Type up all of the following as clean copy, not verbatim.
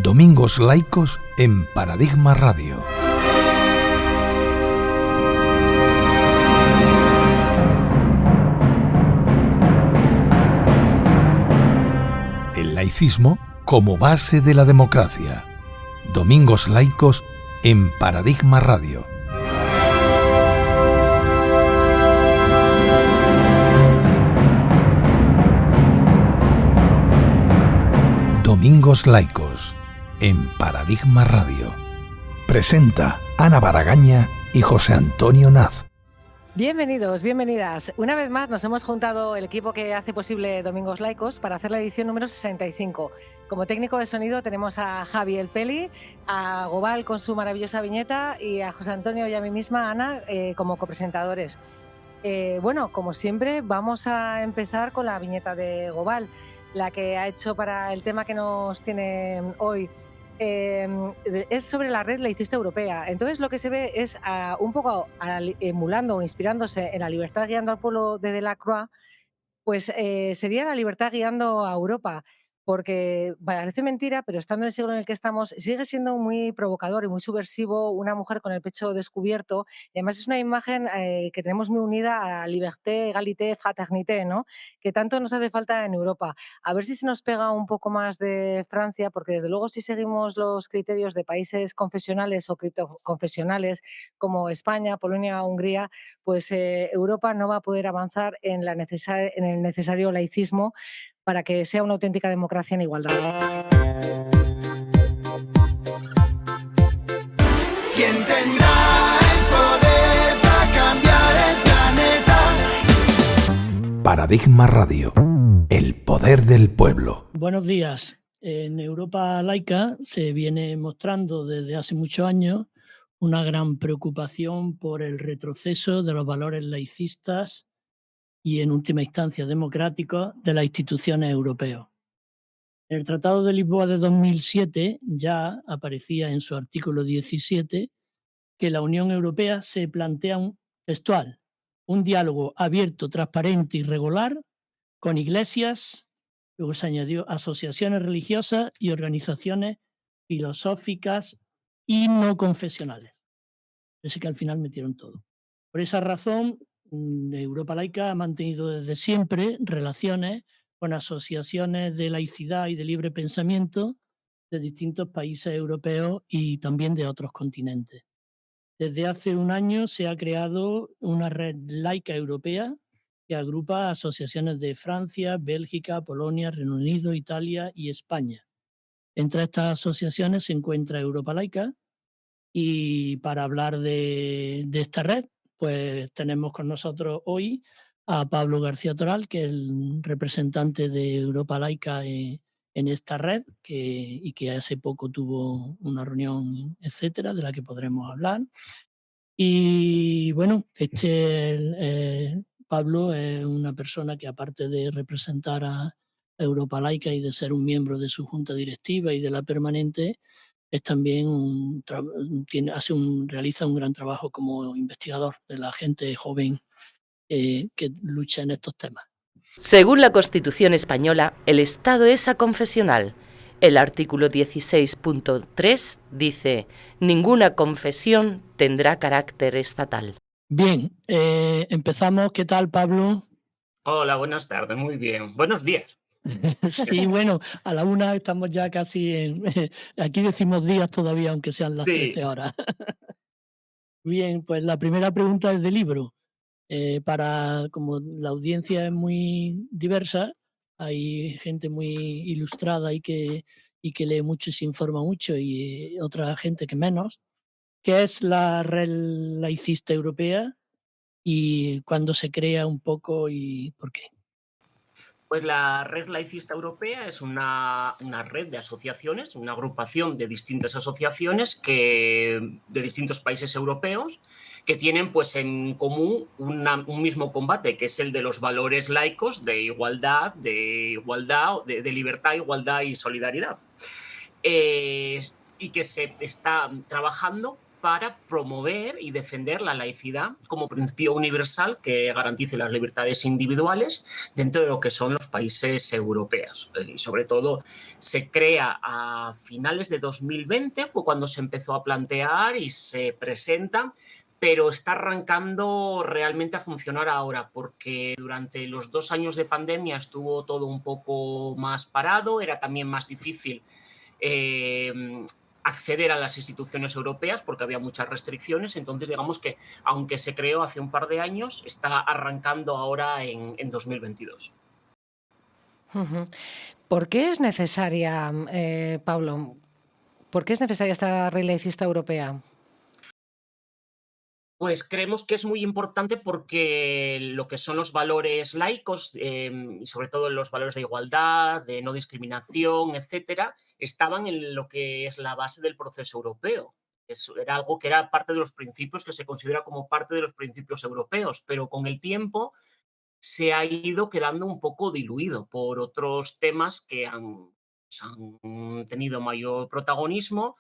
Domingos Laicos en Paradigma Radio. El laicismo como base de la democracia. Domingos Laicos en Paradigma Radio. Domingos Laicos en Paradigma Radio. Presenta Ana Baragaña y José Antonio Naz. Bienvenidos, bienvenidas. Una vez más nos hemos juntado el equipo que hace posible Domingos Laicos para hacer la edición número 65. Como técnico de sonido tenemos a Javi El Peli, a Gobal con su maravillosa viñeta y a José Antonio y a mí misma, Ana, como copresentadores. Bueno, como siempre, vamos a empezar con la viñeta de Gobal, la que ha hecho para el tema que nos tiene hoy. Es sobre la red laicista europea. Entonces lo que se ve es un poco emulando o inspirándose en la libertad guiando al pueblo de Delacroix, pues sería la libertad guiando a Europa, porque parece mentira, pero estando en el siglo en el que estamos, sigue siendo muy provocador y muy subversivo una mujer con el pecho descubierto, y además es una imagen que tenemos muy unida a liberté, égalité, fraternité, ¿no? Que tanto nos hace falta en Europa. A ver si se nos pega un poco más de Francia, porque desde luego si seguimos los criterios de países confesionales o criptoconfesionales como España, Polonia, Hungría, pues Europa no va a poder avanzar en el necesario laicismo para que sea una auténtica democracia en igualdad. ¿Quién tendrá el poder para cambiar el planeta? Paradigma Radio. El poder del pueblo. Buenos días. En Europa laica se viene mostrando desde hace muchos años una gran preocupación por el retroceso de los valores laicistas y, en última instancia, democráticos de las instituciones europeas. En el Tratado de Lisboa de 2007 ya aparecía en su artículo 17 que la Unión Europea se plantea un diálogo abierto, transparente y regular con iglesias, luego se añadió asociaciones religiosas y organizaciones filosóficas y no confesionales. Así que al final metieron todo. Por esa razón, Europa Laica ha mantenido desde siempre relaciones con asociaciones de laicidad y de libre pensamiento de distintos países europeos y también de otros continentes. Desde hace un año se ha creado una red laica europea que agrupa asociaciones de Francia, Bélgica, Polonia, Reino Unido, Italia y España. Entre estas asociaciones se encuentra Europa Laica, y para hablar de esta red, pues tenemos con nosotros hoy a Pablo García Toral, que es el representante de Europa Laica en esta red, y que hace poco tuvo una reunión, etcétera, de la que podremos hablar. Y bueno, Pablo es una persona que, aparte de representar a Europa Laica y de ser un miembro de su junta directiva y de la permanente, es también realiza un gran trabajo como investigador de la gente joven que lucha en estos temas. Según la Constitución española, el Estado es aconfesional. El artículo 16.3 dice: ninguna confesión tendrá carácter estatal. Bien, empezamos. ¿Qué tal, Pablo? Hola, buenas tardes, muy bien. Buenos días. Sí, bueno, a la 1 estamos ya casi aquí decimos días todavía, aunque sean las 13 horas. Bien, pues la primera pregunta es de libro. Como la audiencia es muy diversa, hay gente muy ilustrada y que lee mucho y se informa mucho, y otra gente que menos. ¿Qué es la red laicista europea y cuándo se crea un poco y por qué? Pues la Red Laicista Europea es una red de asociaciones, una agrupación de distintas asociaciones de distintos países europeos que tienen pues en común un mismo combate, que es el de los valores laicos de igualdad, de libertad, igualdad y solidaridad. Y que se está trabajando para promover y defender la laicidad como principio universal que garantice las libertades individuales dentro de lo que son los países europeos. Y sobre todo se crea a finales de 2020, fue cuando se empezó a plantear y se presenta, pero está arrancando realmente a funcionar ahora, porque durante los 2 años de pandemia estuvo todo un poco más parado, era también más difícil acceder a las instituciones europeas porque había muchas restricciones. Entonces, digamos que, aunque se creó hace un par de años, está arrancando ahora en 2022. Ujú. ¿Por qué es necesaria, Pablo, por qué es necesaria esta red laicista europea? Pues creemos que es muy importante porque lo que son los valores laicos, y sobre todo los valores de igualdad, de no discriminación, etcétera, estaban en lo que es la base del proceso europeo. Era algo que era parte de los principios, que se considera como parte de los principios europeos, pero con el tiempo se ha ido quedando un poco diluido por otros temas que han tenido mayor protagonismo,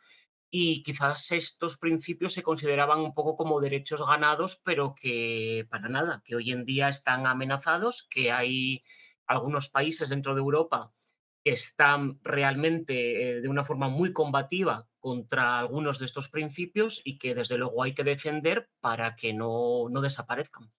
y quizás estos principios se consideraban un poco como derechos ganados, pero que para nada, que hoy en día están amenazados, que hay algunos países dentro de Europa que están realmente de una forma muy combativa contra algunos de estos principios y que desde luego hay que defender para que no desaparezcan.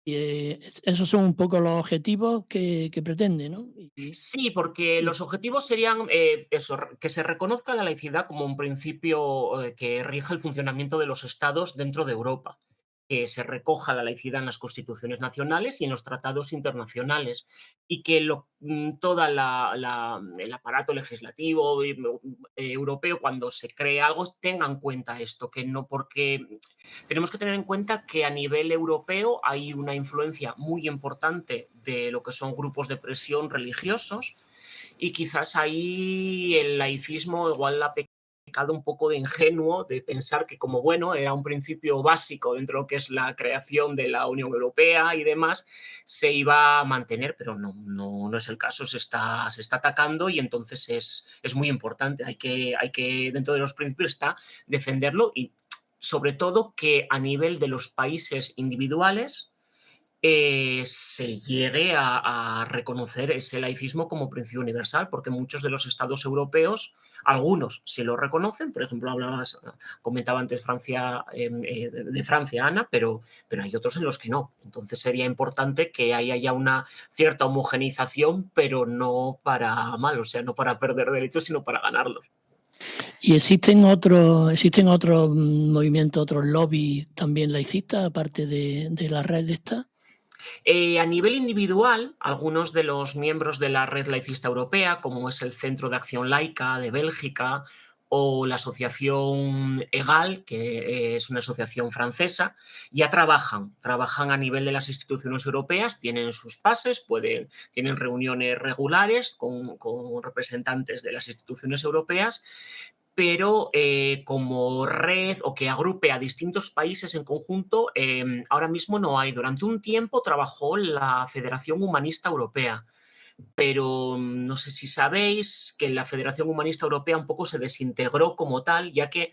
Y, esos son un poco los objetivos que pretende, ¿no? Sí, porque Y los objetivos serían eso, que se reconozca la laicidad como un principio que rige el funcionamiento de los estados dentro de Europa, que se recoja la laicidad en las constituciones nacionales y en los tratados internacionales, y que todo el aparato legislativo europeo, cuando se cree algo, tenga en cuenta esto, que no, porque tenemos que tener en cuenta que a nivel europeo hay una influencia muy importante de lo que son grupos de presión religiosos, y quizás ahí el laicismo igual ha pecado un poco de ingenuo, de pensar que, como bueno, era un principio básico dentro de lo que es la creación de la Unión Europea y demás, se iba a mantener, pero no es el caso. Se está atacando, y entonces es muy importante. Hay que, dentro de los principios está defenderlo, y sobre todo que a nivel de los países individuales se llegue a reconocer ese laicismo como principio universal, porque muchos de los estados europeos, algunos sí lo reconocen. Por ejemplo, comentaba antes Francia, de Francia, Ana, pero hay otros en los que no. Entonces sería importante que ahí haya una cierta homogeneización, pero no para mal, o sea, no para perder derechos, sino para ganarlos. existen otros movimientos, otros lobbies también laicistas, aparte de la red esta. A nivel individual, algunos de los miembros de la Red Laicista Europea, como es el Centro de Acción Laica de Bélgica o la Asociación EGAL, que es una asociación francesa, ya trabajan a nivel de las instituciones europeas, tienen sus pases, tienen reuniones regulares con representantes de las instituciones europeas, pero como red o que agrupe a distintos países en conjunto, ahora mismo no hay. Durante un tiempo trabajó la Federación Humanista Europea, pero no sé si sabéis que la Federación Humanista Europea un poco se desintegró como tal, ya que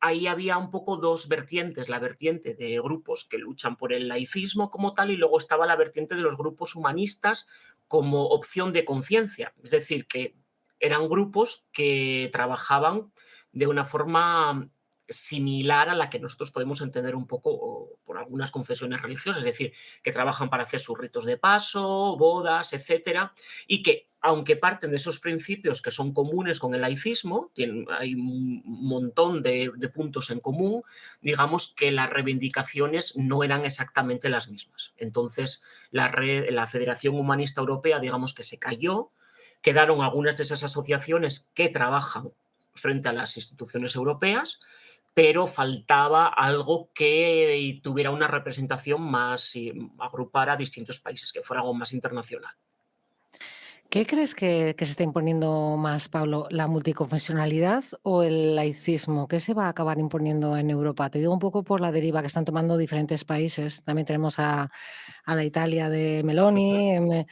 ahí había un poco dos vertientes: la vertiente de grupos que luchan por el laicismo como tal, y luego estaba la vertiente de los grupos humanistas como opción de conciencia, es decir, que eran grupos que trabajaban de una forma similar a la que nosotros podemos entender un poco por algunas confesiones religiosas, es decir, que trabajan para hacer sus ritos de paso, bodas, etcétera, y que, aunque parten de esos principios que son comunes con el laicismo, hay un montón de puntos en común, digamos que las reivindicaciones no eran exactamente las mismas. Entonces, la Federación Humanista Europea, digamos que se cayó, quedaron algunas de esas asociaciones que trabajan frente a las instituciones europeas, pero faltaba algo que tuviera una representación más, y agrupara a distintos países, que fuera algo más internacional. ¿Qué crees que se está imponiendo más, Pablo, la multiconfesionalidad o el laicismo? ¿Qué se va a acabar imponiendo en Europa? Te digo un poco por la deriva que están tomando diferentes países. También tenemos a la Italia de Meloni.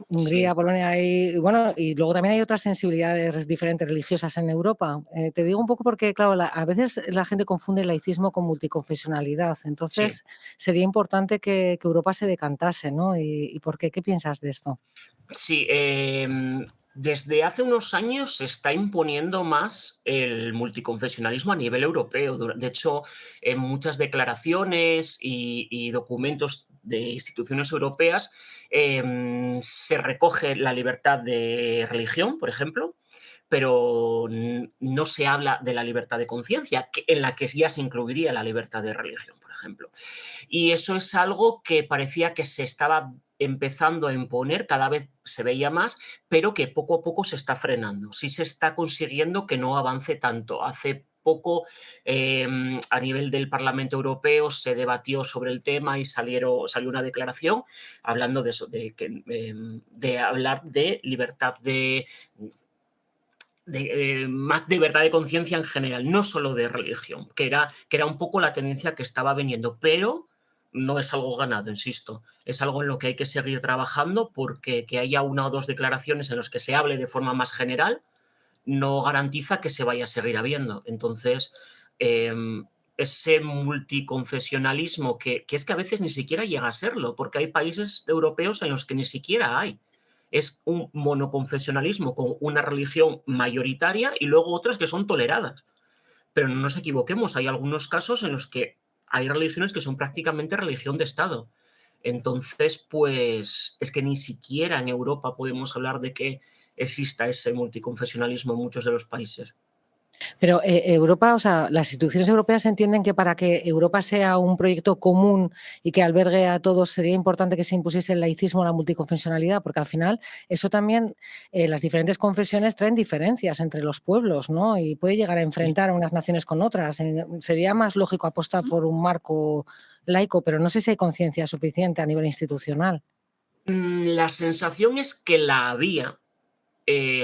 Hungría, Polonia y bueno, y luego también hay otras sensibilidades diferentes religiosas en Europa. Te digo un poco porque, claro, a veces la gente confunde el laicismo con multiconfesionalidad. Sí. Entonces, sería importante que Europa se decantase, ¿no? ¿Y por qué? ¿Qué piensas de esto? Sí, desde hace unos años se está imponiendo más el multiconfesionalismo a nivel europeo. De hecho, en muchas declaraciones y documentos de instituciones europeas se recoge la libertad de religión, por ejemplo, pero no se habla de la libertad de conciencia, en la que ya se incluiría la libertad de religión, por ejemplo. Y eso es algo que parecía que se estaba empezando a imponer, cada vez se veía más, pero que poco a poco se está frenando. Sí se está consiguiendo que no avance tanto. Hace poco, a nivel del Parlamento Europeo, se debatió sobre el tema y salió una declaración hablando de eso, de hablar de libertad más de libertad de conciencia en general, no solo de religión, que era un poco la tendencia que estaba viniendo, pero no es algo ganado, insisto. Es algo en lo que hay que seguir trabajando, porque que haya una o dos declaraciones en las que se hable de forma más general no garantiza que se vaya a seguir habiendo. Entonces, ese multiconfesionalismo que es que a veces ni siquiera llega a serlo, porque hay países europeos en los que ni siquiera hay. Es un monoconfesionalismo con una religión mayoritaria y luego otras que son toleradas. Pero no nos equivoquemos, hay algunos casos en los que hay religiones que son prácticamente religión de Estado. Entonces, pues es que ni siquiera en Europa podemos hablar de que exista ese multiconfesionalismo en muchos de los países. Pero Europa, o sea, las instituciones europeas entienden que para que Europa sea un proyecto común y que albergue a todos sería importante que se impusiese el laicismo, la multiconfesionalidad, porque al final eso también, las diferentes confesiones traen diferencias entre los pueblos, ¿no? Y puede llegar a enfrentar a unas naciones con otras. Sería más lógico apostar por un marco laico, pero no sé si hay conciencia suficiente a nivel institucional. La sensación es que la había,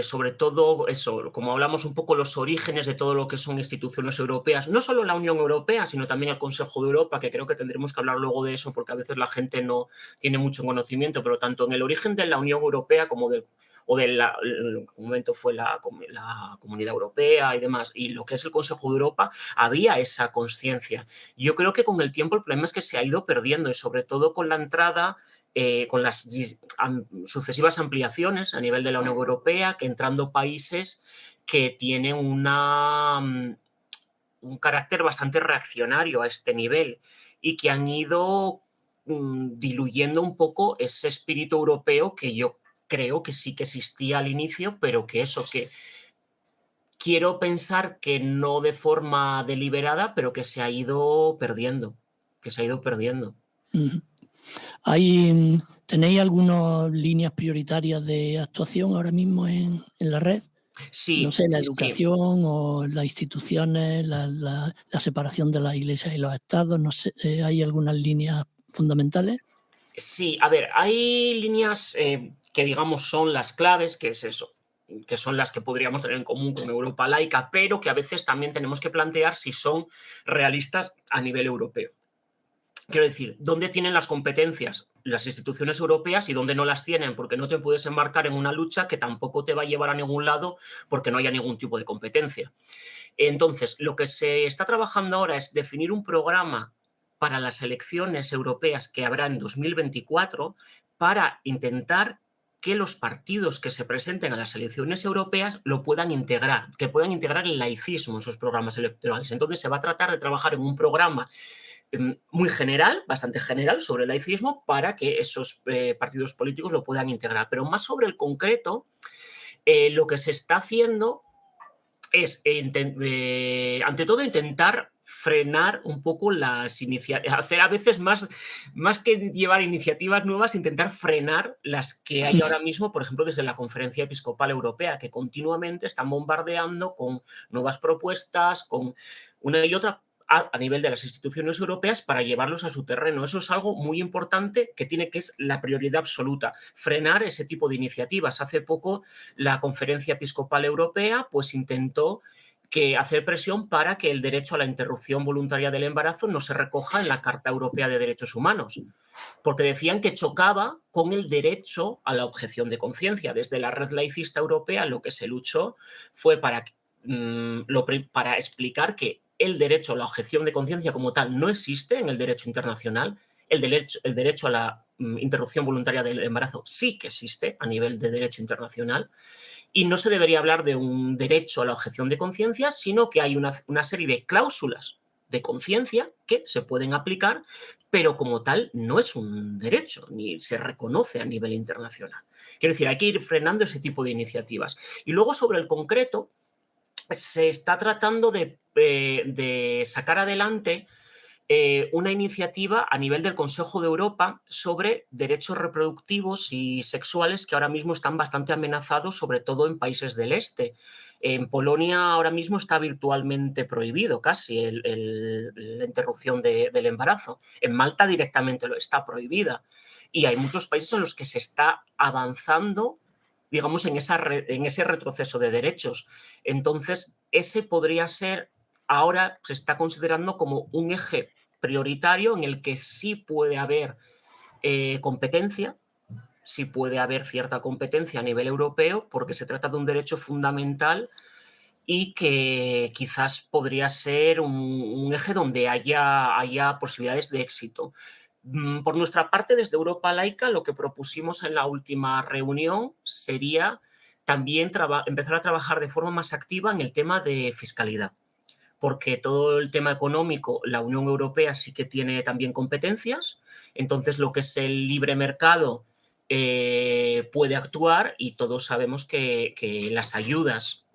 sobre todo eso, como hablamos un poco los orígenes de todo lo que son instituciones europeas, no solo la Unión Europea, sino también el Consejo de Europa, que creo que tendremos que hablar luego de eso, porque a veces la gente no tiene mucho conocimiento, pero tanto en el origen de la Unión Europea como en un momento fue la Comunidad Europea y demás, y lo que es el Consejo de Europa, había esa conciencia. Yo creo que con el tiempo el problema es que se ha ido perdiendo, y sobre todo con la entrada, con las sucesivas ampliaciones a nivel de la Unión Europea, que entrando países que tienen un carácter bastante reaccionario a este nivel y que han ido diluyendo un poco ese espíritu europeo que yo creo que sí que existía al inicio, pero que quiero pensar que no de forma deliberada, pero que se ha ido perdiendo, Ujú. ¿Tenéis algunas líneas prioritarias de actuación ahora mismo en la red? No Sí, sé, la sí, sí. educación o las instituciones, la separación de las iglesias y los estados, no sé, ¿hay algunas líneas fundamentales? Sí, a ver, hay líneas que digamos son las claves, que es eso, que son las que podríamos tener en común con Europa laica, pero que a veces también tenemos que plantear si son realistas a nivel europeo. Quiero decir, ¿dónde tienen las competencias las instituciones europeas y dónde no las tienen? Porque no te puedes embarcar en una lucha que tampoco te va a llevar a ningún lado porque no haya ningún tipo de competencia. Entonces, lo que se está trabajando ahora es definir un programa para las elecciones europeas que habrá en 2024 para intentar que los partidos que se presenten a las elecciones europeas lo puedan integrar, que puedan integrar el laicismo en sus programas electorales. Entonces se va a tratar de trabajar en un programa muy general, bastante general, sobre el laicismo para que esos partidos políticos lo puedan integrar. Pero más sobre el concreto, lo que se está haciendo es, ante todo, intentar frenar un poco las iniciativas, hacer a veces más que llevar iniciativas nuevas, intentar frenar las que hay ahora mismo, por ejemplo, desde la Conferencia Episcopal Europea, que continuamente están bombardeando con nuevas propuestas, con una y otra a nivel de las instituciones europeas para llevarlos a su terreno. Eso es algo muy importante que es la prioridad absoluta, frenar ese tipo de iniciativas. Hace poco la Conferencia Episcopal Europea pues intentó que hacer presión para que el derecho a la interrupción voluntaria del embarazo no se recoja en la Carta Europea de Derechos Humanos, porque decían que chocaba con el derecho a la objeción de conciencia. Desde la Red Laicista Europea lo que se luchó fue para explicar que el derecho a la objeción de conciencia como tal no existe en el derecho internacional. El derecho a la interrupción voluntaria del embarazo sí que existe a nivel de derecho internacional, y no se debería hablar de un derecho a la objeción de conciencia, sino que hay una serie de cláusulas de conciencia que se pueden aplicar, pero como tal no es un derecho, ni se reconoce a nivel internacional. Quiero decir, hay que ir frenando ese tipo de iniciativas. Y luego, sobre el concreto, se está tratando de sacar adelante una iniciativa a nivel del Consejo de Europa sobre derechos reproductivos y sexuales que ahora mismo están bastante amenazados, sobre todo en países del este. En Polonia ahora mismo está virtualmente prohibido casi la interrupción del embarazo. En Malta directamente lo está prohibida. Y hay muchos países en los que se está avanzando, digamos, en ese retroceso de derechos. Entonces, ese podría ser, ahora se está considerando como un eje prioritario en el que sí puede haber competencia, sí puede haber cierta competencia a nivel europeo, porque se trata de un derecho fundamental y que quizás podría ser un eje donde haya posibilidades de éxito. Por nuestra parte, desde Europa Laica, lo que propusimos en la última reunión sería también empezar a trabajar de forma más activa en el tema de fiscalidad, porque todo el tema económico, la Unión Europea sí que tiene también competencias, entonces lo que es el libre mercado puede actuar, y todos sabemos que las ayudas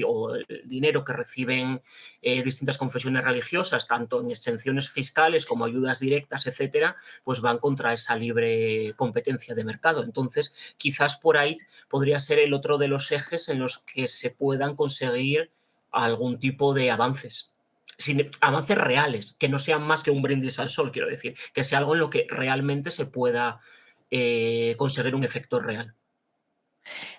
o el dinero que reciben distintas confesiones religiosas, tanto en exenciones fiscales como ayudas directas, etcétera, pues van contra esa libre competencia de mercado. Entonces, quizás por ahí podría ser el otro de los ejes en los que se puedan conseguir algún tipo de avances reales, que no sean más que un brindis al sol, quiero decir, que sea algo en lo que realmente se pueda conseguir un efecto real.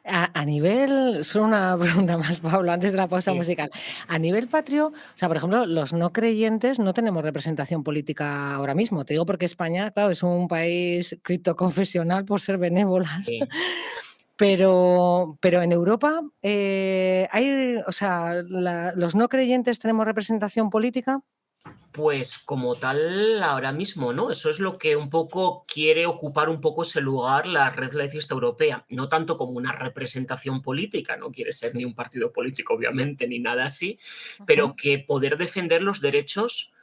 A nivel, solo una pregunta más, Pablo, antes de la pausa Sí. musical. A nivel patrio, o sea, por ejemplo, los no creyentes no tenemos representación política ahora mismo. Te digo porque España, claro, es un país criptoconfesional por ser benévolas. Sí. Pero en Europa, ¿los no creyentes tenemos representación política? Pues como tal, ahora mismo, ¿no? Eso es lo que un poco quiere ocupar un poco ese lugar la Red Laicista Europea, no tanto como una representación política, no quiere ser ni un partido político, obviamente, ni nada así, pero que poder defender los derechos,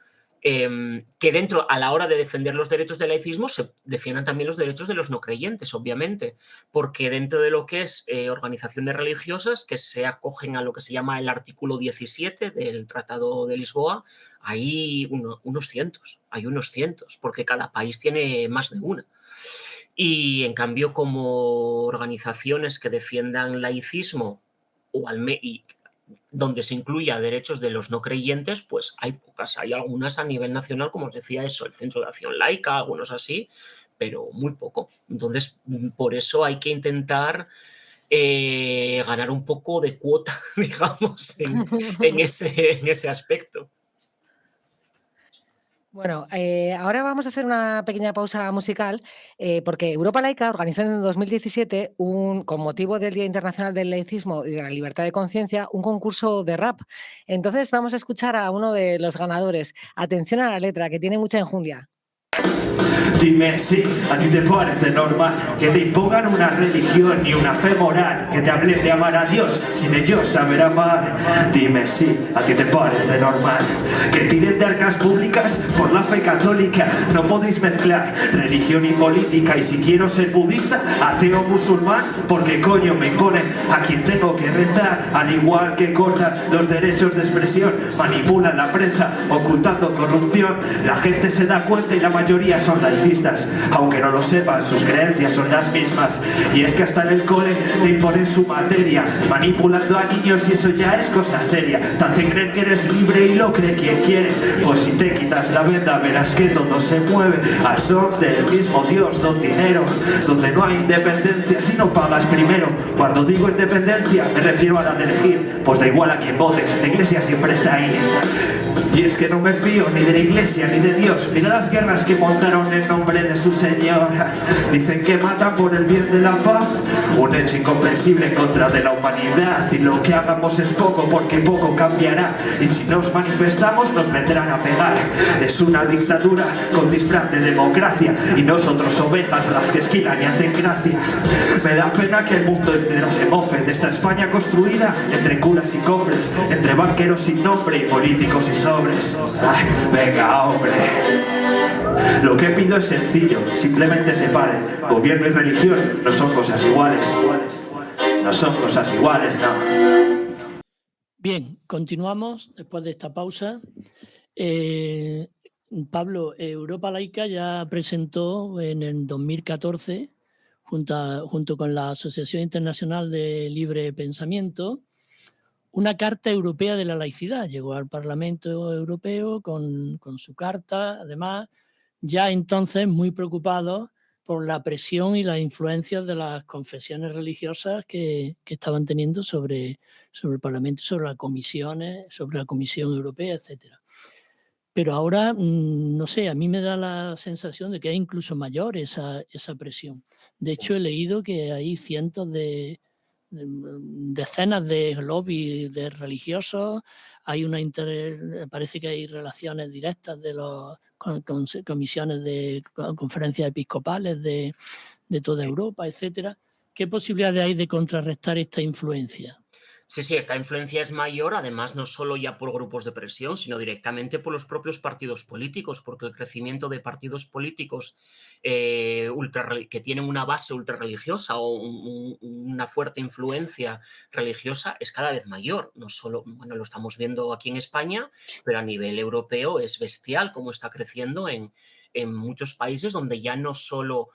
que dentro, a la hora de defender los derechos del laicismo, se defiendan también los derechos de los no creyentes, obviamente, porque dentro de lo que es organizaciones religiosas que se acogen a lo que se llama el artículo 17 del Tratado de Lisboa, hay unos cientos, porque cada país tiene más de una. Y en cambio, como organizaciones que defiendan laicismo y donde se incluya derechos de los no creyentes, pues hay pocas. Hay algunas a nivel nacional, como os decía, el Centro de Acción Laica, algunos así, pero muy poco. Entonces, por eso hay que intentar ganar un poco de cuota, digamos, en ese aspecto. Bueno, ahora vamos a hacer una pequeña pausa musical porque Europa Laica organizó en 2017, con motivo del Día Internacional del Laicismo y de la Libertad de Conciencia, un concurso de rap. Entonces vamos a escuchar a uno de los ganadores. Atención a la letra, que tiene mucha enjundia. Dime si a ti te parece normal que te impongan una religión y una fe moral, que te hablen de amar a Dios sin ellos saber amar. Dime si a ti te parece normal que tiren de arcas públicas por la fe católica. No podéis mezclar religión y política, y si quiero ser budista, ateo o musulmán, porque coño me imponen a quien tengo que rezar. Al igual que cortan los derechos de expresión, manipulan la prensa ocultando corrupción. La gente se da cuenta y la mayoría son laicistas. laicistas. Aunque no lo sepan, sus creencias son las mismas. Y es que hasta en el cole te imponen su materia, manipulando a niños, y eso ya es cosa seria. Te hacen creer que eres libre y lo cree quien quiere. Pues si te quitas la venda verás que todo se mueve al son del mismo Dios, don dinero, donde no hay independencia si no pagas primero. Cuando digo independencia me refiero a la de elegir, pues da igual a quien votes, la iglesia siempre está ahí. Y es que no me fío ni de la iglesia ni de Dios, ni de las guerras que montaron en nombre de su Señor. Dicen que matan por el bien de la paz, un hecho incomprensible en contra de la humanidad. Y lo que hagamos es poco porque poco cambiará, y si nos manifestamos nos vendrán a pegar. Es una dictadura con disfraz de democracia, y nosotros ovejas a las que esquilan y hacen gracia. Me da pena que el mundo entero se mofe de esta España construida entre curas y cofres, entre banqueros sin nombre y políticos y sobres. Ay, venga, hombre. Lo que pido es sencillo, simplemente separen. Gobierno y religión no son cosas iguales. No son cosas iguales, no. Bien, continuamos después de esta pausa. Pablo, Europa Laica ya presentó en el 2014, junto con la Asociación Internacional de Libre Pensamiento, una Carta Europea de la Laicidad. Llegó al Parlamento Europeo con su carta, además, ya entonces muy preocupado por la presión y las influencias de las confesiones religiosas que estaban teniendo sobre el Parlamento, sobre las comisiones, sobre la Comisión Europea, etcétera. Pero ahora, no sé, a mí me da la sensación de que es incluso mayor esa presión. De hecho, he leído que hay cientos decenas de lobbies de religiosos, parece que hay relaciones directas con comisiones de conferencias episcopales de toda Europa, etcétera. ¿Qué posibilidades hay de contrarrestar esta influencia? Sí, esta influencia es mayor, además, no solo ya por grupos de presión, sino directamente por los propios partidos políticos, porque el crecimiento de partidos políticos que tienen una base ultrarreligiosa o una fuerte influencia religiosa es cada vez mayor. No solo, bueno, lo estamos viendo aquí en España, pero a nivel europeo es bestial cómo está creciendo en muchos países donde ya no solo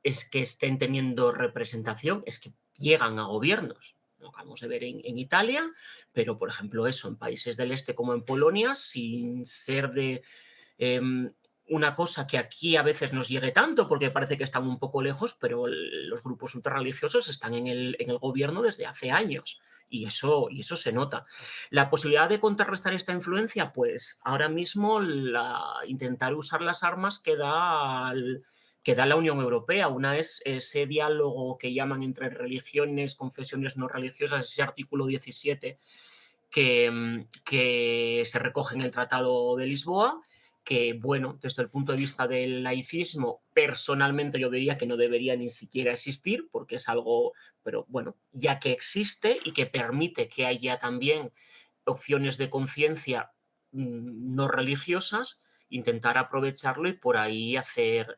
es que estén teniendo representación, es que llegan a gobiernos. Lo acabamos de ver en Italia, pero, por ejemplo, eso, en países del este como en Polonia, sin ser de una cosa que aquí a veces nos llegue tanto, porque parece que están un poco lejos, pero los grupos ultrarreligiosos están en el gobierno desde hace años. Y eso se nota. La posibilidad de contrarrestar esta influencia, pues ahora mismo intentar usar las armas que da la Unión Europea. Una es ese diálogo que llaman entre religiones, confesiones no religiosas, ese artículo 17 que se recoge en el Tratado de Lisboa, que, bueno, desde el punto de vista del laicismo, personalmente yo diría que no debería ni siquiera existir, porque es algo, pero bueno, ya que existe y que permite que haya también opciones de conciencia no religiosas, intentar aprovecharlo y por ahí hacer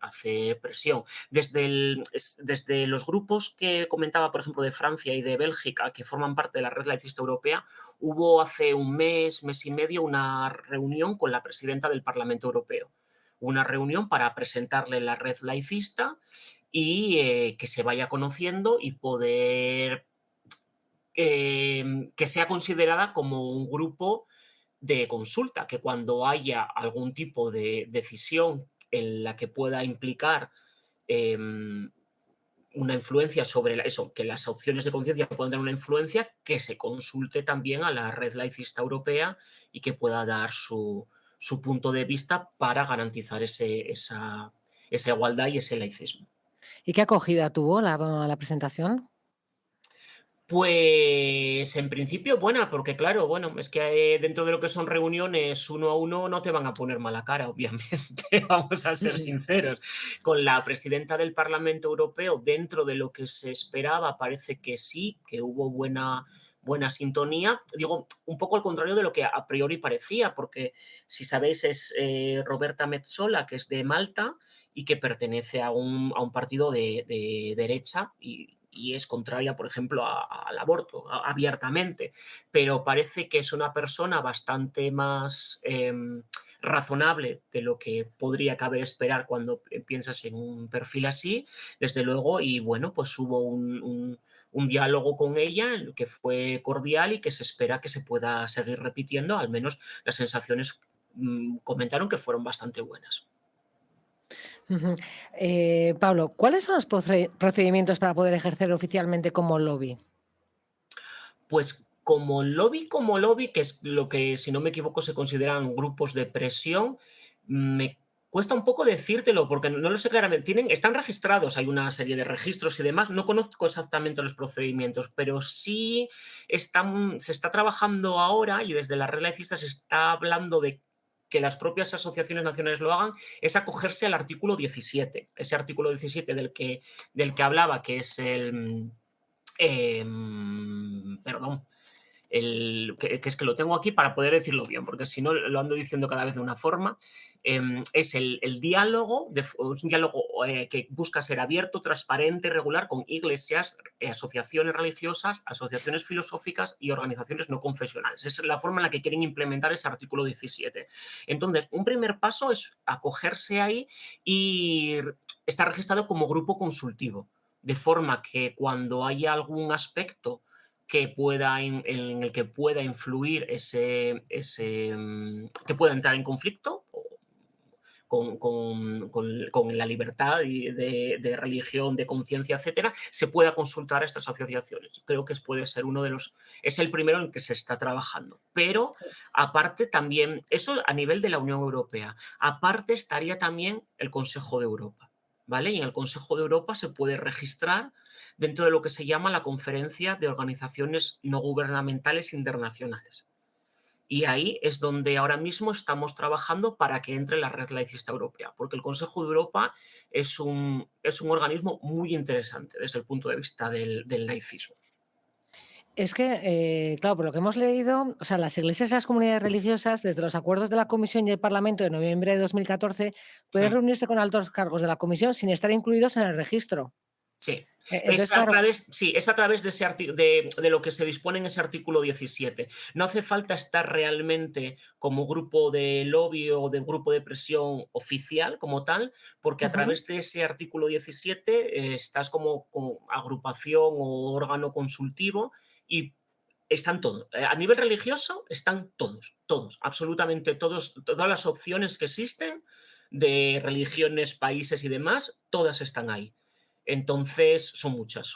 presión. Desde los grupos que comentaba, por ejemplo, de Francia y de Bélgica, que forman parte de la Red Laicista Europea, hubo hace un mes y medio, una reunión con la presidenta del Parlamento Europeo. Una reunión para presentarle la Red Laicista y que se vaya conociendo y poder que sea considerada como un grupo de consulta, que cuando haya algún tipo de decisión en la que pueda implicar una influencia sobre eso, que las opciones de conciencia puedan tener una influencia, que se consulte también a la Red Laicista Europea y que pueda dar su punto de vista para garantizar esa igualdad y ese laicismo. ¿Y qué acogida tuvo la presentación? Pues en principio buena, porque claro, bueno, es que dentro de lo que son reuniones uno a uno no te van a poner mala cara, obviamente, vamos a ser sinceros. Con la presidenta del Parlamento Europeo, dentro de lo que se esperaba, parece que sí, que hubo buena sintonía. Digo, un poco al contrario de lo que a priori parecía, porque si sabéis es Roberta Metsola, que es de Malta y que pertenece a un partido de derecha y es contraria, por ejemplo, al aborto abiertamente, pero parece que es una persona bastante más razonable de lo que podría caber esperar cuando piensas en un perfil así, desde luego, y bueno, pues hubo un diálogo con ella que fue cordial y que se espera que se pueda seguir repitiendo, al menos las sensaciones comentaron que fueron bastante buenas. Ujú. Pablo, ¿cuáles son los procedimientos para poder ejercer oficialmente como lobby? Pues como lobby, que es lo que, si no me equivoco, se consideran grupos de presión, me cuesta un poco decírtelo porque no lo sé claramente. Están registrados, hay una serie de registros y demás. No conozco exactamente los procedimientos, pero sí se está trabajando ahora y desde la red laicista se está hablando de que las propias asociaciones nacionales lo hagan, es acogerse al artículo 17. Ese artículo 17 del que hablaba, que es perdón, que es que lo tengo aquí para poder decirlo bien, porque si no lo ando diciendo cada vez de una forma, es el diálogo, es un diálogo que busca ser abierto, transparente, regular con iglesias, asociaciones religiosas, asociaciones filosóficas y organizaciones no confesionales. Esa es la forma en la que quieren implementar ese artículo 17. Entonces, un primer paso es acogerse ahí y está registrado como grupo consultivo, de forma que cuando haya algún aspecto que en el que pueda influir que pueda entrar en conflicto con la libertad de religión, de conciencia, etcétera, se pueda consultar a estas asociaciones. Creo que puede ser es el primero en el que se está trabajando. Pero aparte también, eso a nivel de la Unión Europea, aparte estaría también el Consejo de Europa, ¿vale? Y en el Consejo de Europa se puede registrar dentro de lo que se llama la Conferencia de Organizaciones No Gubernamentales Internacionales. Y ahí es donde ahora mismo estamos trabajando para que entre la red laicista europea, porque el Consejo de Europa es un organismo muy interesante desde el punto de vista del laicismo. Es que, claro, por lo que hemos leído, o sea, las iglesias y las comunidades religiosas, desde los acuerdos de la Comisión y el Parlamento de noviembre de 2014, pueden reunirse con altos cargos de la Comisión sin estar incluidos en el registro. Sí, Entonces, claro, es a través de lo que se dispone en ese artículo 17. No hace falta estar realmente como grupo de lobby o de grupo de presión oficial como tal, porque a través de ese artículo 17 estás como agrupación o órgano consultivo y están todos. A nivel religioso están todos, absolutamente todos, todas las opciones que existen de religiones, países y demás, todas están ahí. Entonces, son muchas.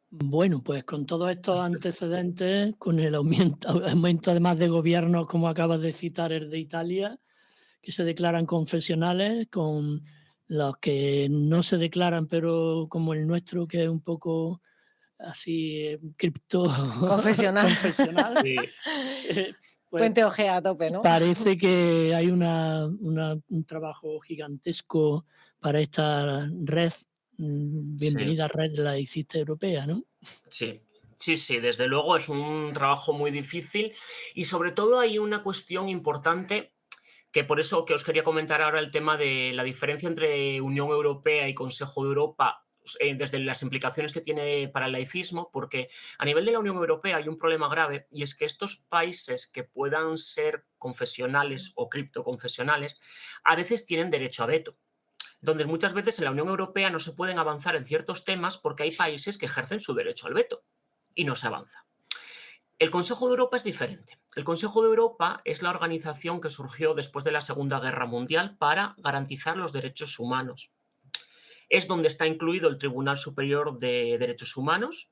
Bueno, pues con todos estos antecedentes, con el aumento además de gobiernos, como acabas de citar, el de Italia, que se declaran confesionales, con los que no se declaran, pero como el nuestro, que es un poco así cripto confesional. confesional, Sí. pues Fuente Ojea a tope, ¿no? parece que hay un trabajo gigantesco para esta red, bienvenida red laicista europea, ¿no? Sí, sí, desde luego es un trabajo muy difícil y sobre todo hay una cuestión importante que por eso que os quería comentar ahora el tema de la diferencia entre Unión Europea y Consejo de Europa desde las implicaciones que tiene para el laicismo, porque a nivel de la Unión Europea hay un problema grave y es que estos países que puedan ser confesionales o criptoconfesionales a veces tienen derecho a veto. Entonces, muchas veces en la Unión Europea no se pueden avanzar en ciertos temas porque hay países que ejercen su derecho al veto y no se avanza. El Consejo de Europa es diferente. El Consejo de Europa es la organización que surgió después de la Segunda Guerra Mundial para garantizar los derechos humanos. Es donde está incluido el Tribunal Superior de Derechos Humanos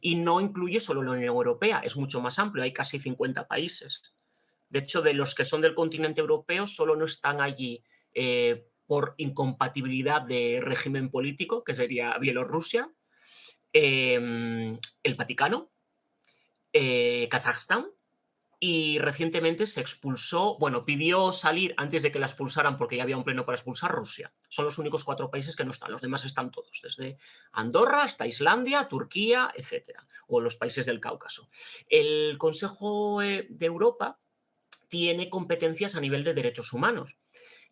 y no incluye solo la Unión Europea, es mucho más amplio, hay casi 50 países. De hecho, de los que son del continente europeo, solo no están allí por incompatibilidad de régimen político, que sería Bielorrusia, el Vaticano, Kazajstán, y recientemente se expulsó, pidió salir antes de que la expulsaran porque ya había un pleno para expulsar Rusia. Son los únicos 4 países que no están, los demás están todos, desde Andorra hasta Islandia, Turquía, etcétera, o los países del Cáucaso. El Consejo de Europa tiene competencias a nivel de derechos humanos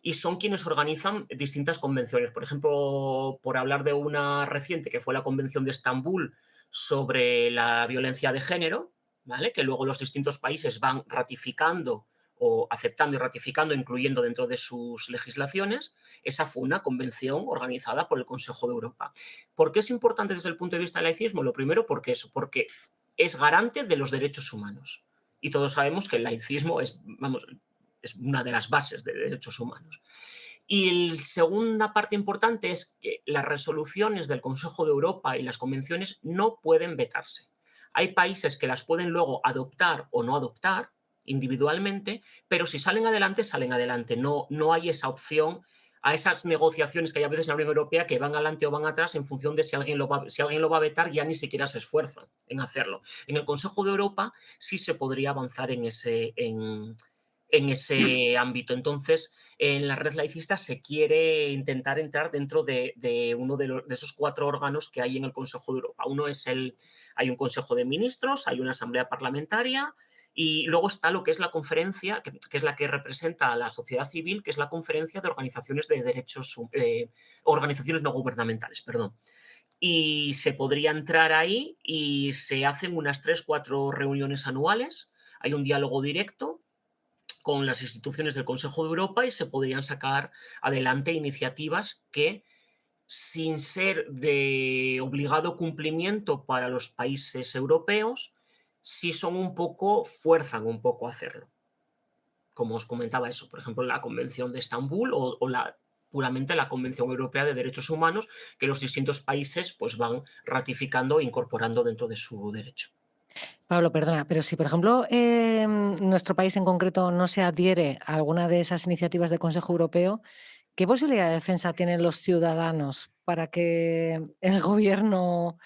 y son quienes organizan distintas convenciones. Por ejemplo, por hablar de una reciente que fue la Convención de Estambul sobre la violencia de género, ¿vale? Que luego los distintos países van ratificando o aceptando y ratificando, incluyendo dentro de sus legislaciones. Esa fue una convención organizada por el Consejo de Europa. ¿Por qué es importante desde el punto de vista del laicismo? Lo primero, porque es garante de los derechos humanos. Y todos sabemos que el laicismo es una de las bases de derechos humanos. Y la segunda parte importante es que las resoluciones del Consejo de Europa y las convenciones no pueden vetarse. Hay países que las pueden luego adoptar o no adoptar individualmente, pero si salen adelante, salen adelante. No hay esa opción a esas negociaciones que hay a veces en la Unión Europea que van adelante o van atrás en función de si alguien lo va a vetar, ya ni siquiera se esfuerzan en hacerlo. En el Consejo de Europa sí se podría avanzar en ese ámbito. Entonces, en la red laicista se quiere intentar entrar dentro de uno de esos 4 órganos que hay en el Consejo de Europa. Uno es hay un Consejo de Ministros, hay una Asamblea Parlamentaria y luego está lo que es la conferencia, que es la que representa a la sociedad civil, que es la Conferencia de Organizaciones de Derechos, Organizaciones No Gubernamentales, perdón. Y se podría entrar ahí y se hacen unas 3-4 reuniones anuales, hay un diálogo directo con las instituciones del Consejo de Europa y se podrían sacar adelante iniciativas que, sin ser de obligado cumplimiento para los países europeos, sí fuerzan un poco a hacerlo. Como os comentaba eso, por ejemplo, la Convención de Estambul o puramente la Convención Europea de Derechos Humanos, que los distintos países pues, van ratificando e incorporando dentro de su derecho. Pablo, perdona, pero si, por ejemplo, nuestro país en concreto no se adhiere a alguna de esas iniciativas del Consejo Europeo, ¿qué posibilidad de defensa tienen los ciudadanos para que el gobierno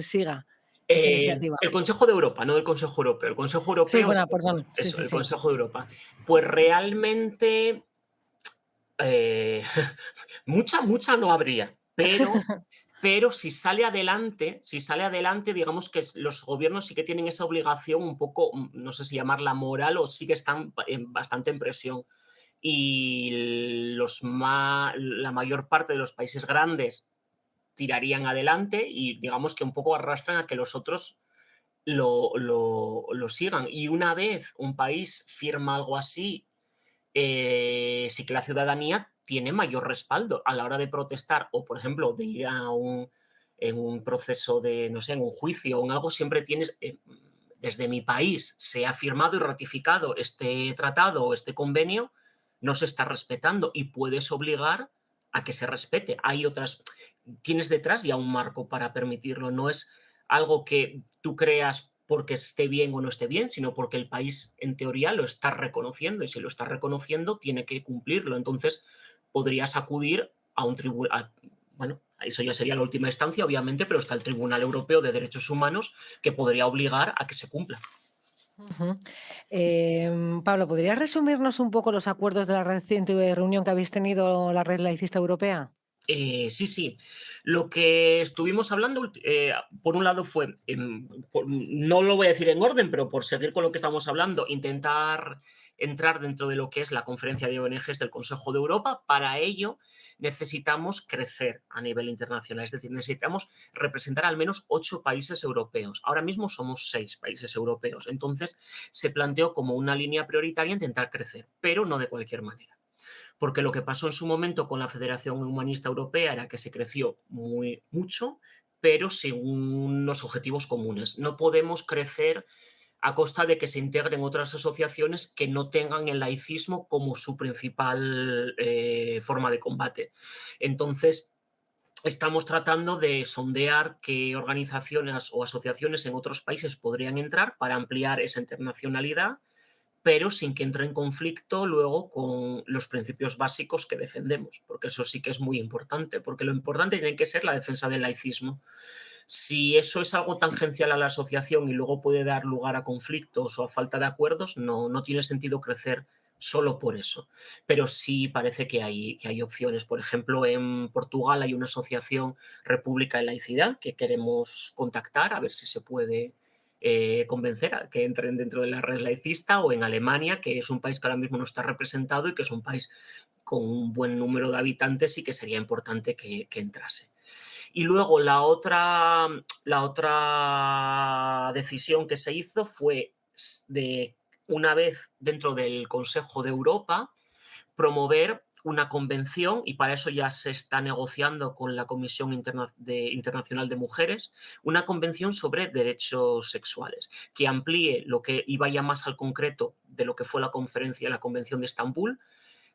siga esa iniciativa? El Consejo de Europa, no el Consejo Europeo. El Consejo Sí, Europeo bueno, perdón. Sí, eso, sí, el sí. Consejo de Europa. Pues realmente mucha no habría, pero si sale adelante, digamos que los gobiernos sí que tienen esa obligación un poco, no sé si llamarla moral, o sí que están bastante en presión. Y la mayor parte de los países grandes tirarían adelante y digamos que un poco arrastran a que los otros lo sigan. Y una vez un país firma algo así, sí que la ciudadanía tiene mayor respaldo a la hora de protestar o, por ejemplo, de ir en un proceso de, no sé, en un juicio o en algo, siempre tienes, desde mi país se ha firmado y ratificado este tratado o este convenio, no se está respetando y puedes obligar a que se respete. Tienes detrás ya un marco para permitirlo, no es algo que tú creas porque esté bien o no esté bien, sino porque el país, en teoría, lo está reconociendo y si lo está reconociendo, tiene que cumplirlo. Entonces, podrías acudir a un tribunal. Bueno, eso ya sería la última instancia, obviamente, pero está el Tribunal Europeo de Derechos Humanos que podría obligar a que se cumpla. Ujú. Pablo, ¿podrías resumirnos un poco los acuerdos de la reciente reunión que habéis tenido la Red Laicista Europea? Sí. Lo que estuvimos hablando, por un lado fue, no lo voy a decir en orden, pero por seguir con lo que estamos hablando, intentar entrar dentro de lo que es la conferencia de ONGs del Consejo de Europa. Para ello necesitamos crecer a nivel internacional, es decir, necesitamos representar al menos 8 países europeos. Ahora mismo somos 6 países europeos, entonces se planteó como una línea prioritaria intentar crecer, pero no de cualquier manera. Porque lo que pasó en su momento con la Federación Humanista Europea era que se creció mucho, pero sin unos objetivos comunes. No podemos crecer a costa de que se integren otras asociaciones que no tengan el laicismo como su principal forma de combate. Entonces, estamos tratando de sondear qué organizaciones o asociaciones en otros países podrían entrar para ampliar esa internacionalidad, pero sin que entre en conflicto luego con los principios básicos que defendemos, porque eso sí que es muy importante, porque lo importante tiene que ser la defensa del laicismo. Si eso es algo tangencial a la asociación y luego puede dar lugar a conflictos o a falta de acuerdos, no tiene sentido crecer solo por eso. Pero sí parece que hay opciones. Por ejemplo, en Portugal hay una asociación República de Laicidad que queremos contactar a ver si se puede convencer a que entren dentro de la red laicista, o en Alemania, que es un país que ahora mismo no está representado y que es un país con un buen número de habitantes y que sería importante que entrase. Y luego la otra decisión que se hizo fue de, una vez dentro del Consejo de Europa, promover una convención, y para eso ya se está negociando con la Comisión Internacional de Mujeres, una convención sobre derechos sexuales, que amplíe lo que y vaya más al concreto de lo que fue la Convención de Estambul,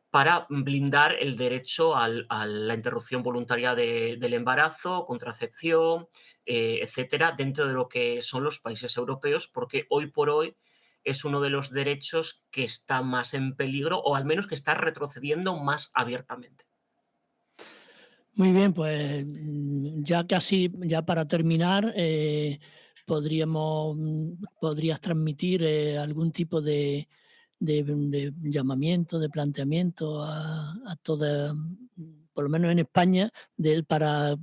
para blindar el derecho a la interrupción voluntaria del embarazo, contracepción, etcétera, dentro de lo que son los países europeos, porque hoy por hoy es uno de los derechos que está más en peligro, o al menos que está retrocediendo más abiertamente. Muy bien, pues ya casi, ya para terminar, podrías transmitir algún tipo de llamamiento, de planteamiento a toda, por lo menos en España, para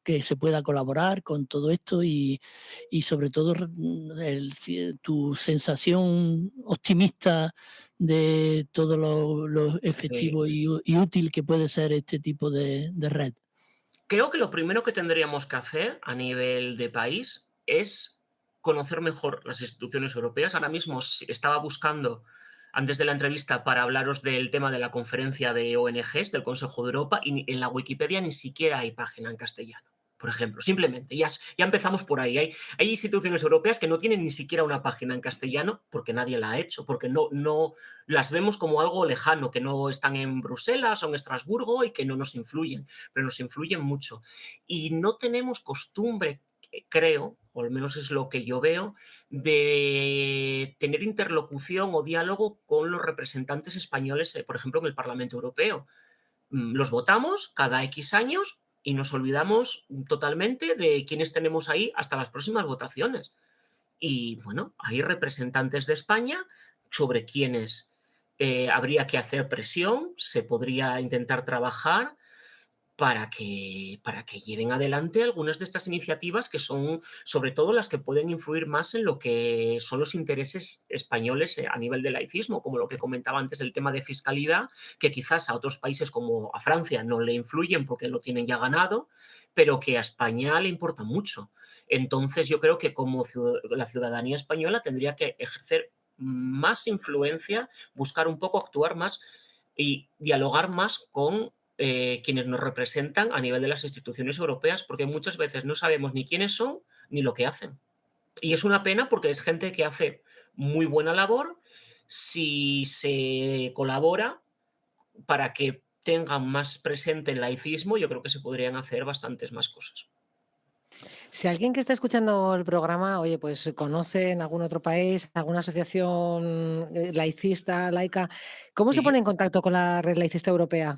que se pueda colaborar con todo esto y sobre todo tu sensación optimista de todo lo efectivo Sí. y útil que puede ser este tipo de red. Creo que lo primero que tendríamos que hacer a nivel de país es conocer mejor las instituciones europeas. Ahora mismo estaba buscando, antes de la entrevista, para hablaros del tema de la conferencia de ONGs del Consejo de Europa, y en la Wikipedia ni siquiera hay página en castellano, por ejemplo. Simplemente, ya empezamos por ahí. Hay instituciones europeas que no tienen ni siquiera una página en castellano porque nadie la ha hecho, porque no las vemos como algo lejano, que no están en Bruselas o en Estrasburgo y que no nos influyen, pero nos influyen mucho. Y no tenemos costumbre, creo, o al menos es lo que yo veo, de tener interlocución o diálogo con los representantes españoles, por ejemplo, en el Parlamento Europeo. Los votamos cada X años y nos olvidamos totalmente de quiénes tenemos ahí hasta las próximas votaciones. Y bueno, hay representantes de España sobre quienes habría que hacer presión, se podría intentar trabajar para que lleven adelante algunas de estas iniciativas, que son sobre todo las que pueden influir más en lo que son los intereses españoles a nivel de laicismo, como lo que comentaba antes del tema de fiscalidad, que quizás a otros países como a Francia no le influyen porque lo tienen ya ganado, pero que a España le importa mucho. Entonces yo creo que como la ciudadanía española tendría que ejercer más influencia, buscar un poco, actuar más y dialogar más con quienes nos representan a nivel de las instituciones europeas, porque muchas veces no sabemos ni quiénes son ni lo que hacen. Y es una pena porque es gente que hace muy buena labor. Si se colabora para que tengan más presente el laicismo, yo creo que se podrían hacer bastantes más cosas. Si alguien que está escuchando el programa, oye, pues conoce en algún otro país, alguna asociación laicista, laica, ¿cómo se Sí. pone en contacto con la Red Laicista Europea?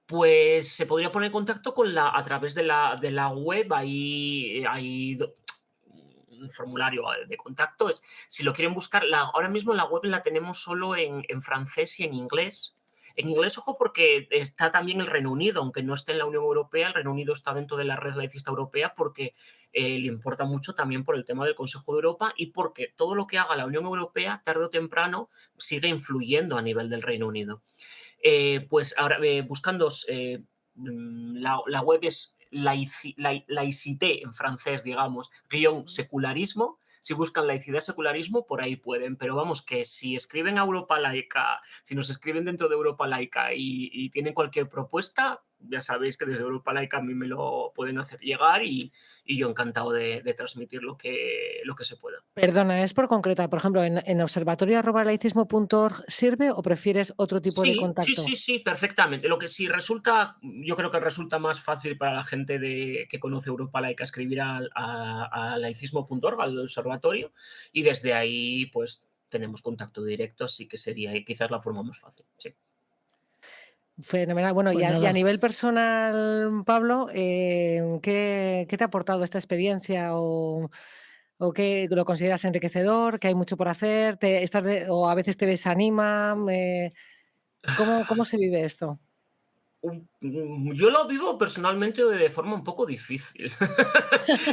Pues se podría poner en contacto a través de la web. Hay un formulario de contacto. Si lo quieren buscar, ahora mismo la web la tenemos solo en francés y en inglés. En inglés, ojo, porque está también el Reino Unido, aunque no esté en la Unión Europea. El Reino Unido está dentro de la Red Laicista Europea porque le importa mucho también por el tema del Consejo de Europa, y porque todo lo que haga la Unión Europea, tarde o temprano, sigue influyendo a nivel del Reino Unido. Pues ahora, buscando, la web es laicité en francés, digamos, guión secularismo. Si buscan laicidad, secularismo, por ahí pueden. Pero vamos, que si escriben a Europa Laica, si nos escriben dentro de Europa Laica y tienen cualquier propuesta, ya sabéis que desde Europa Laica a mí me lo pueden hacer llegar, y yo encantado de transmitir lo que se pueda. Perdona, es por concretar. Por ejemplo, en observatorio@laicismo.org, ¿sirve o prefieres otro tipo de Sí, sí, contacto? sí, sí, perfectamente. Lo que sí resulta, yo creo que resulta más fácil para la gente que conoce Europa Laica escribir a laicismo.org, al observatorio, y desde ahí pues tenemos contacto directo, así que sería quizás la forma más fácil. Sí. Fenomenal. Bueno, Pues y a nada, nivel personal, Pablo, ¿qué te ha aportado esta experiencia o qué lo consideras enriquecedor, que hay mucho por hacer, o a veces te desanima? ¿Cómo se vive esto? Yo lo vivo personalmente de forma un poco difícil,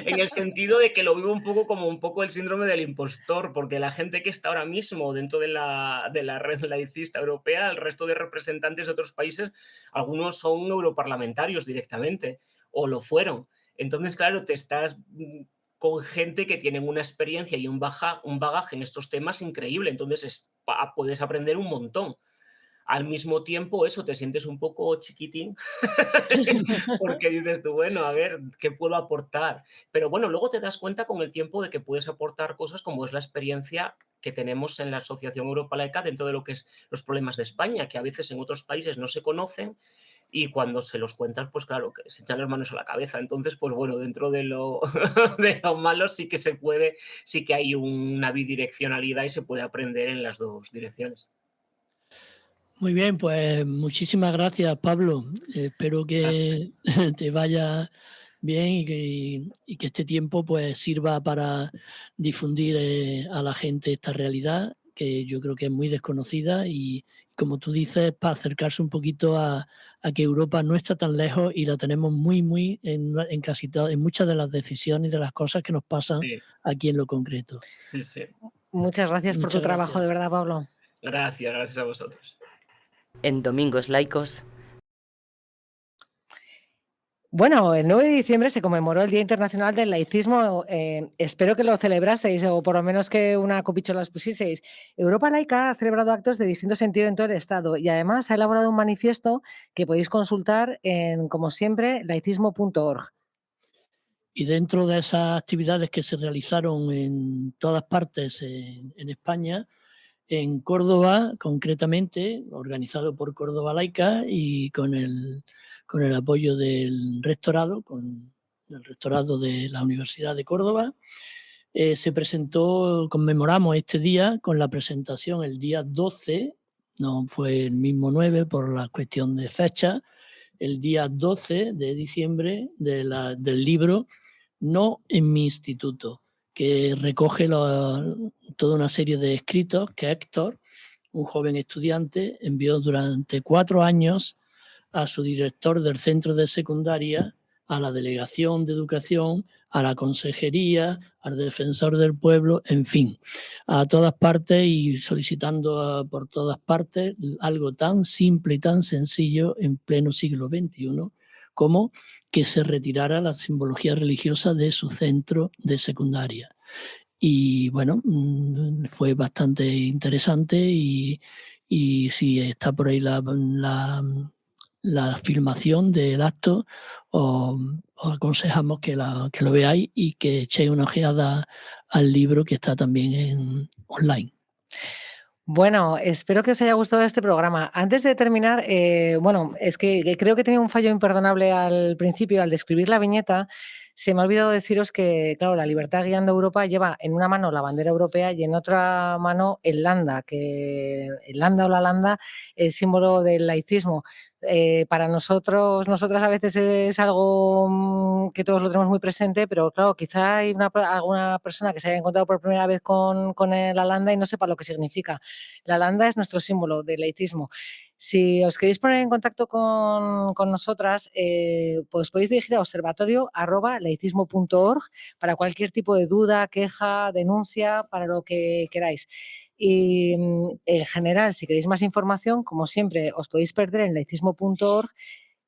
en el sentido de que lo vivo un poco como un poco el síndrome del impostor, porque la gente que está ahora mismo dentro de la red laicista europea, el resto de representantes de otros países, algunos son europarlamentarios directamente, o lo fueron. Entonces, claro, te estás con gente que tienen una experiencia y un bagaje en estos temas increíble. Entonces puedes aprender un montón. Al mismo tiempo, eso, te sientes un poco chiquitín porque dices tú, bueno, a ver, ¿qué puedo aportar? Pero bueno, luego te das cuenta con el tiempo de que puedes aportar cosas como es la experiencia que tenemos en la Asociación Europa Laica dentro de lo que es los problemas de España, que a veces en otros países no se conocen y cuando se los cuentas, pues claro, que se echan las manos a la cabeza. Entonces, pues bueno, dentro de lo, de lo malo sí que se puede, sí que hay una bidireccionalidad y se puede aprender en las dos direcciones. Muy bien, pues muchísimas gracias, Pablo. Espero que te vaya bien y que este tiempo pues sirva para difundir a la gente esta realidad, que yo creo que es muy desconocida y, como tú dices, para acercarse un poquito a que Europa no está tan lejos y la tenemos muy en casi todas, en muchas de las decisiones y de las cosas que nos pasan aquí en lo concreto. Sí. Muchas gracias por tu trabajo, de verdad, Pablo. Gracias a vosotros. En Domingos Laicos. Bueno, el 9 de diciembre se conmemoró el Día Internacional del Laicismo. Espero que lo celebraseis o por lo menos que una copichola os pusieseis. Europa Laica ha celebrado actos de distinto sentido en todo el Estado y además ha elaborado un manifiesto que podéis consultar en, como siempre, laicismo.org. Y dentro de esas actividades que se realizaron en todas partes en España, en Córdoba, concretamente, organizado por Córdoba Laica y con el apoyo del rectorado, con el rectorado de la Universidad de Córdoba, conmemoramos este día con la presentación el día 12, no fue el mismo 9 por la cuestión de fecha, el día 12 de diciembre del libro No en mi instituto, que recoge toda una serie de escritos que Héctor, un joven estudiante, envió durante 4 años a su director del centro de secundaria, a la delegación de educación, a la consejería, al defensor del pueblo, en fin, a todas partes y solicitando por todas partes algo tan simple y tan sencillo en pleno siglo XXI como que se retirara la simbología religiosa de su centro de secundaria. Y bueno, fue bastante interesante y si está por ahí la filmación del acto, os aconsejamos que lo veáis y que echéis una ojeada al libro que está también online. Bueno, espero que os haya gustado este programa. Antes de terminar, es que creo que tenía un fallo imperdonable al principio, al describir la viñeta. Se me ha olvidado deciros que, claro, la Libertad Guiando Europa lleva en una mano la bandera europea y en otra mano el landa, que el landa o la landa es símbolo del laicismo. Para nosotras a veces es algo que todos lo tenemos muy presente, pero claro, quizá hay alguna persona que se haya encontrado por primera vez con la landa y no sepa lo que significa. La landa es nuestro símbolo del laicismo. Si os queréis poner en contacto con nosotras, pues podéis dirigir a observatorio@laicismo.org para cualquier tipo de duda, queja, denuncia, para lo que queráis. Y en general, si queréis más información, como siempre, os podéis perder en laicismo.org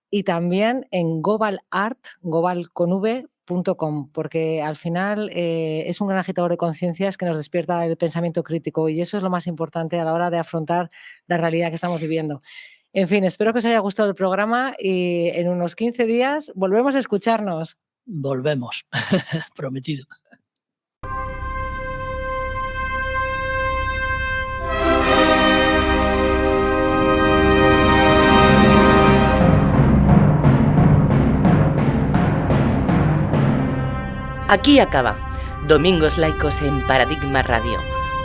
y también en gobalart.com, porque al final es un gran agitador de conciencias que nos despierta el pensamiento crítico y eso es lo más importante a la hora de afrontar la realidad que estamos viviendo. En fin, espero que os haya gustado el programa y en unos 15 días volvemos a escucharnos. Volvemos, prometido. Aquí acaba Domingos Laicos en Paradigma Radio.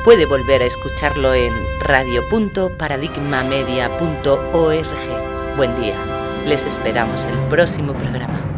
Puede volver a escucharlo en radio.paradigmamedia.org. Buen día. Les esperamos el próximo programa.